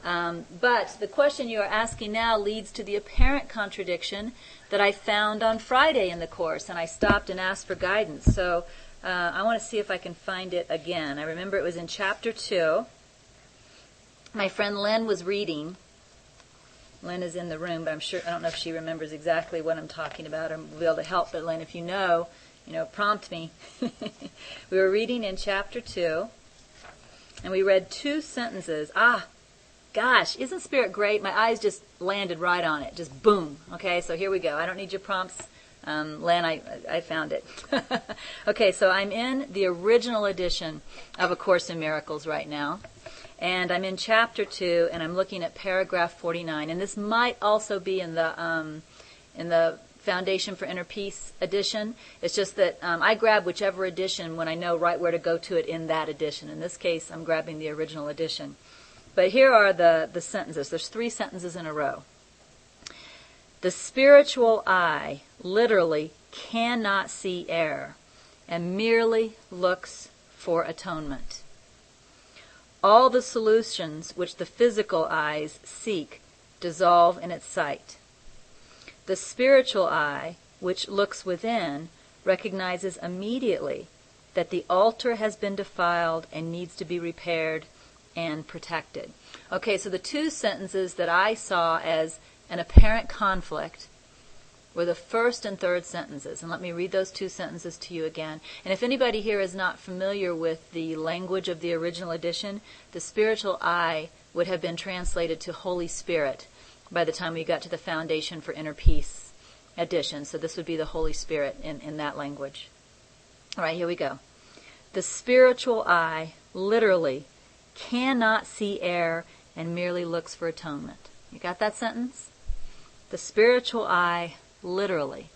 But the question you are asking now leads to the apparent contradiction that I found on Friday in the course, and I stopped and asked for guidance. So I want to see if I can find it again. I remember it was in chapter 2. My friend Lynn was reading. Lynn is in the room, but I don't know if she remembers exactly what I'm talking about or will be able to help. But Lynn, if you know, prompt me. We were reading in chapter 2, and we read 2 sentences. Gosh, isn't Spirit great? My eyes just landed right on it. Just boom. Okay, so here we go. I don't need your prompts. Len, I found it. Okay, so I'm in the original edition of A Course in Miracles right now. And I'm in chapter 2, and I'm looking at paragraph 49. And this might also be in the Foundation for Inner Peace edition. It's just that I grab whichever edition when I know right where to go to it in that edition. In this case, I'm grabbing the original edition. But here are the sentences. There's 3 sentences in a row. The spiritual eye literally cannot see error and merely looks for atonement. All the solutions which the physical eyes seek dissolve in its sight. The spiritual eye, which looks within, recognizes immediately that the altar has been defiled and needs to be repaired and protected. Okay, so the 2 sentences that I saw as an apparent conflict were the first and third sentences. And let me read those 2 sentences to you again. And if anybody here is not familiar with the language of the original edition, the spiritual eye would have been translated to Holy Spirit by the time we got to the Foundation for Inner Peace edition. So this would be the Holy Spirit in that language. All right, here we go. The spiritual eye literally cannot see error and merely looks for atonement. You got that sentence? The spiritual eye literally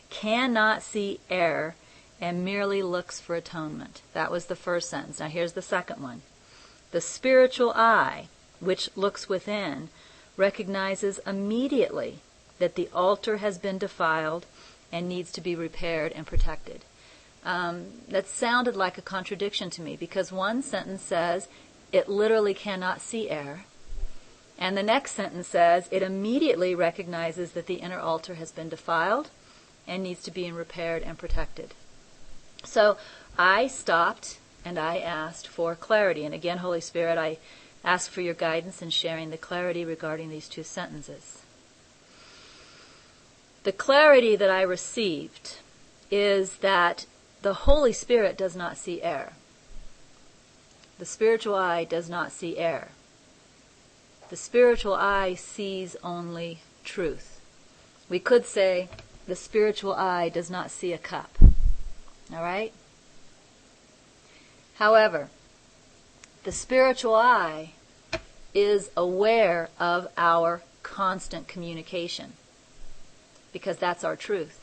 cannot see error and merely looks for atonement. That was the first sentence. Now here's the second one. The spiritual eye, which looks within, recognizes immediately that the altar has been defiled and needs to be repaired and protected. That sounded like a contradiction to me, because one sentence says it literally cannot see error, and the next sentence says it immediately recognizes that the inner altar has been defiled and needs to be repaired and protected. So I stopped and I asked for clarity. And again, Holy Spirit, I ask for your guidance in sharing the clarity regarding these 2 sentences. The clarity that I received is that the Holy Spirit does not see error. The spiritual eye does not see error. The spiritual eye sees only truth. We could say the spiritual eye does not see a cup. All right? However, the spiritual eye is aware of our constant communication, because that's our truth.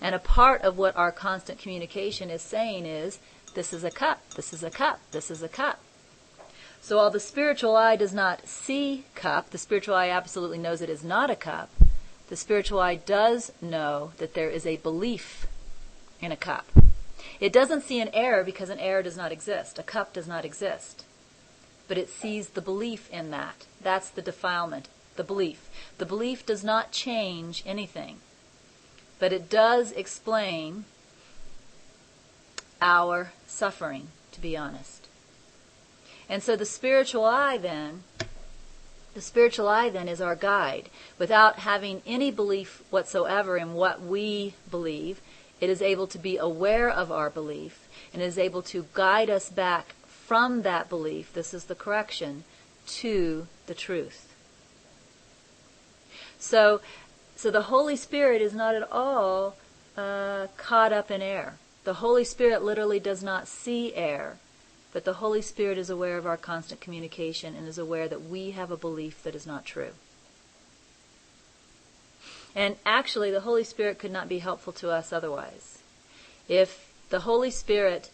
And a part of what our constant communication is saying is, this is a cup, this is a cup, this is a cup. So while the spiritual eye does not see cup, the spiritual eye absolutely knows it is not a cup, the spiritual eye does know that there is a belief in a cup. It doesn't see an error because an error does not exist. A cup does not exist. But it sees the belief in that. That's the defilement, the belief. The belief does not change anything, but it does explain our suffering, to be honest. And so the spiritual eye then is our guide. Without having any belief whatsoever in what we believe, it is able to be aware of our belief and is able to guide us back from that belief, this is the correction, to the truth. So the Holy Spirit is not at all caught up in error. The Holy Spirit literally does not see error, but the Holy Spirit is aware of our constant communication and is aware that we have a belief that is not true. And actually, the Holy Spirit could not be helpful to us otherwise. If the Holy Spirit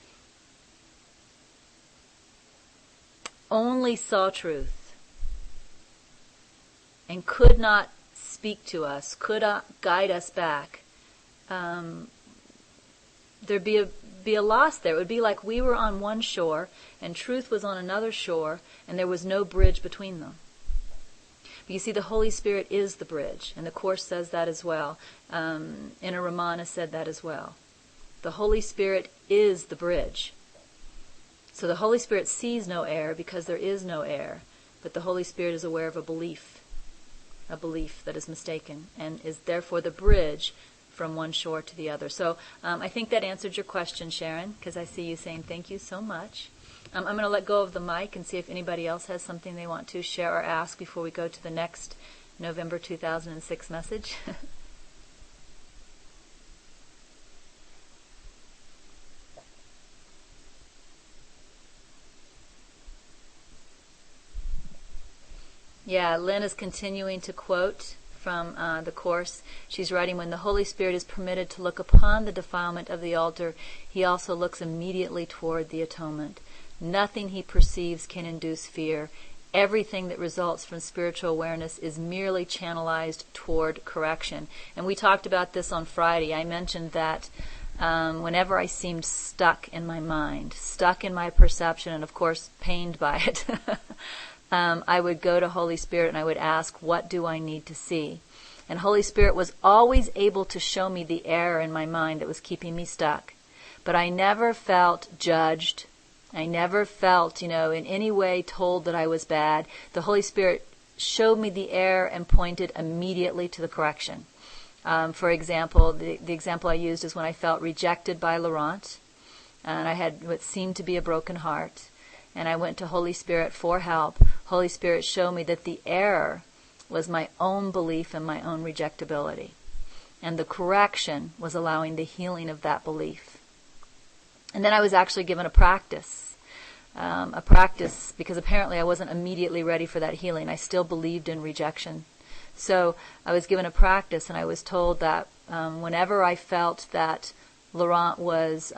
only saw truth and could not speak to us, could not guide us back, there'd be be a loss there. It would be like we were on one shore and truth was on another shore and there was no bridge between them. But you see, the Holy Spirit is the bridge, and the Course says that as well. Inner Ramana said that as well. The Holy Spirit is the bridge. So the Holy Spirit sees no error because there is no error, but the Holy Spirit is aware of a belief that is mistaken, and is therefore the bridge from one shore to the other. So I think that answered your question, Sharon, because I see you saying thank you so much. I'm going to let go of the mic and see if anybody else has something they want to share or ask before we go to the next November 2006 message. Yeah, Lynn is continuing to quote from the Course. She's writing, when the Holy Spirit is permitted to look upon the defilement of the altar, he also looks immediately toward the atonement. Nothing he perceives can induce fear. Everything that results from spiritual awareness is merely channelized toward correction. And we talked about this on Friday. I mentioned that whenever I seemed stuck in my mind, stuck in my perception, and of course pained by it, I would go to Holy Spirit and I would ask, what do I need to see? And Holy Spirit was always able to show me the error in my mind that was keeping me stuck. But I never felt judged. I never felt, in any way told that I was bad. The Holy Spirit showed me the error and pointed immediately to the correction. For example, the example I used is when I felt rejected by Laurent, and I had what seemed to be a broken heart, and I went to Holy Spirit for help. Holy Spirit showed me that the error was my own belief and my own rejectability. And the correction was allowing the healing of that belief. And then I was actually given a practice because apparently I wasn't immediately ready for that healing. I still believed in rejection. So I was given a practice, and I was told that whenever I felt that Laurent was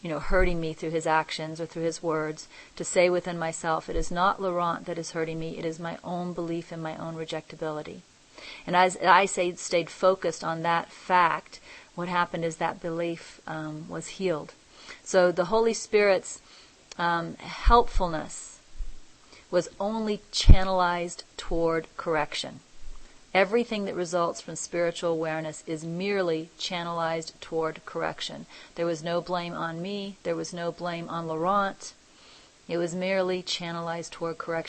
hurting me through his actions or through his words, to say within myself, it is not Laurent that is hurting me, it is my own belief and my own rejectability. And as I stayed focused on that fact, what happened is that belief was healed. So the Holy Spirit's helpfulness was only channelized toward correction. Everything that results from spiritual awareness is merely channelized toward correction. There was no blame on me. There was no blame on Laurent. It was merely channelized toward correction.